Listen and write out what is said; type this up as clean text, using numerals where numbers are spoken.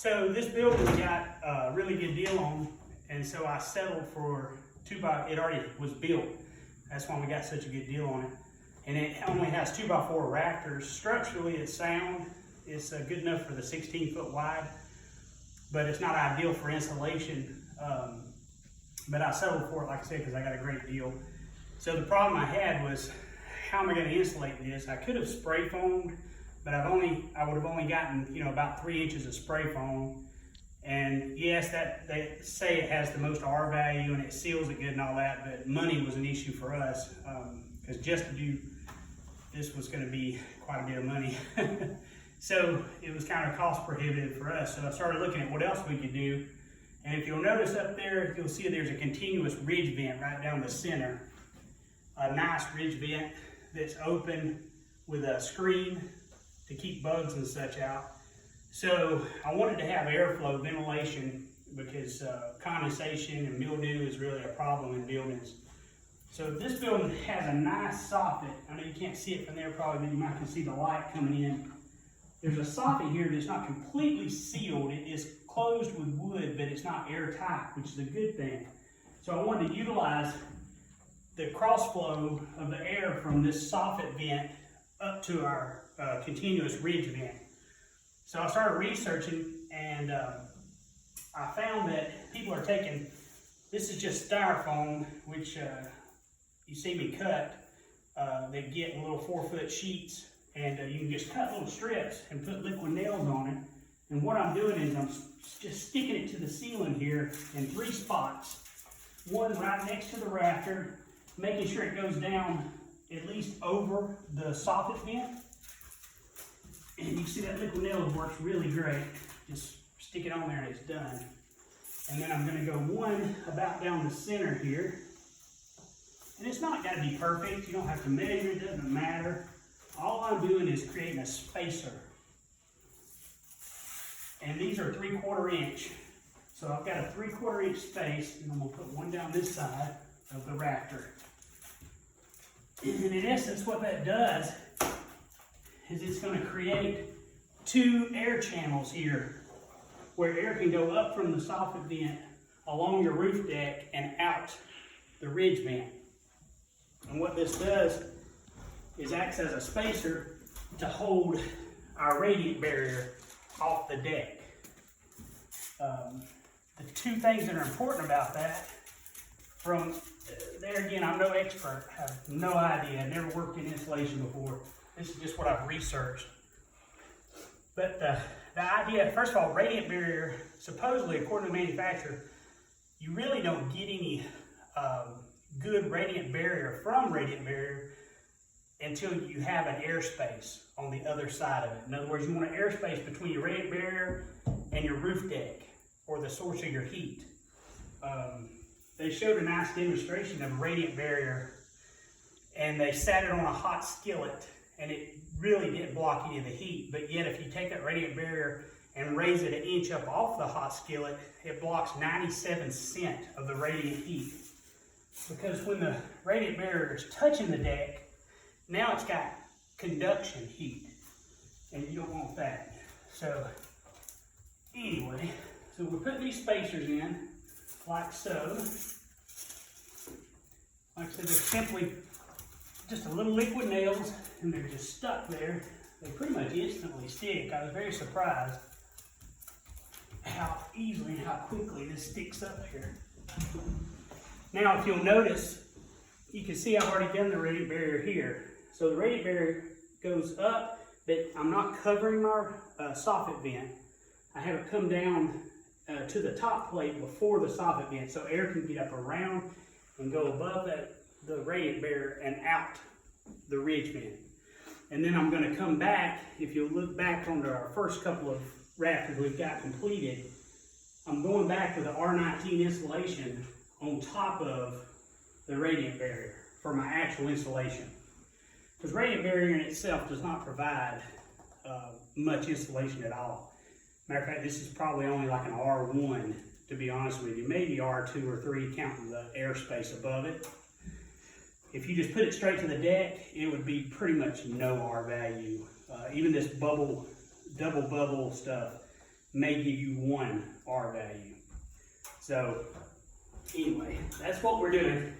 So this building got a really good deal on, and so I settled for it already was built. That's why we got such a good deal on it. And it only has 2x4 rafters. Structurally, it's sound. It's good enough for the 16-foot wide, but it's not ideal for insulation. But I settled for it, like I said, because I got a great deal. So the problem I had was, how am I going to insulate this? I could have spray foamed, but I would have only gotten, about 3 inches of spray foam. And yes, they say it has the most R value and it seals it good and all that, but money was an issue for us, because just to do this was going to be quite a bit of money. So it was kind of cost prohibitive for us. So I started looking at what else we could do. And if you'll notice up there, you'll see there's a continuous ridge vent right down the center. A nice ridge vent that's open with a screen to keep bugs and such out. So I wanted to have airflow, ventilation, because condensation and mildew is really a problem in buildings. So this building has a nice soffit. I know you can't see it from there probably, but you might can see the light coming in. There's a soffit here that's not completely sealed. It is closed with wood, but it's not airtight, which is a good thing. So I wanted to utilize the cross flow of the air from this soffit vent up to our continuous ridge vent. So I started researching, and I found that people are taking, this is just styrofoam, which you see me cut. They get little 4-foot sheets, and you can just cut little strips and put liquid nails on it. And what I'm doing is I'm just sticking it to the ceiling here in 3 spots. One right next to the rafter, making sure it goes down at least over the soffit vent. And you see that liquid nail works really great. Just stick it on there and it's done. And then I'm going to go one about down the center here. And it's not got to be perfect. You don't have to measure, it doesn't matter. All I'm doing is creating a spacer. And these are 3/4 inch. So I've got a 3/4 inch space, and I'm going to put one down this side of the rafter. And in essence, what that does is it's going to create 2 air channels here, where air can go up from the soffit vent along your roof deck and out the ridge vent. And what this does is acts as a spacer to hold our radiant barrier off the deck. The 2 things that are important about that, from there again, I'm no expert, have no idea, I've never worked in insulation before. This is just what I've researched. But the idea, first of all, radiant barrier, supposedly according to the manufacturer, you really don't get any good radiant barrier from radiant barrier until you have an airspace on the other side of it. In other words, you want an airspace between your radiant barrier and your roof deck, or the source of your heat. They showed a nice demonstration of a radiant barrier, and they sat it on a hot skillet, and it really didn't block any of the heat. But yet, if you take that radiant barrier and raise it 1 inch up off the hot skillet, it blocks 97% of the radiant heat. Because when the radiant barrier is touching the deck, now it's got conduction heat, and you don't want that. So anyway, so we put these spacers in like so. Like I said, they're simply just a little liquid nails, and they're just stuck there. They pretty much instantly stick. I was very surprised how easily and how quickly this sticks up here. Now, if you'll notice, you can see I've already done the radiant barrier here. So the radiant barrier goes up, but I'm not covering our soffit vent. I have it come down to the top plate before the soffit vent, so air can get up around and go above the radiant barrier and out the ridge vent. And then I'm going to come back, if you look back onto our first couple of rafters we've got completed, I'm going back with the R19 insulation on top of the radiant barrier for my actual insulation. Because radiant barrier in itself does not provide much insulation at all. Matter of fact, this is probably only like an R1, to be honest with you. Maybe R2 or 3, counting the airspace above it. If you just put it straight to the deck, it would be pretty much no R value. Even this double bubble stuff may give you 1 R value. So anyway, that's what we're doing.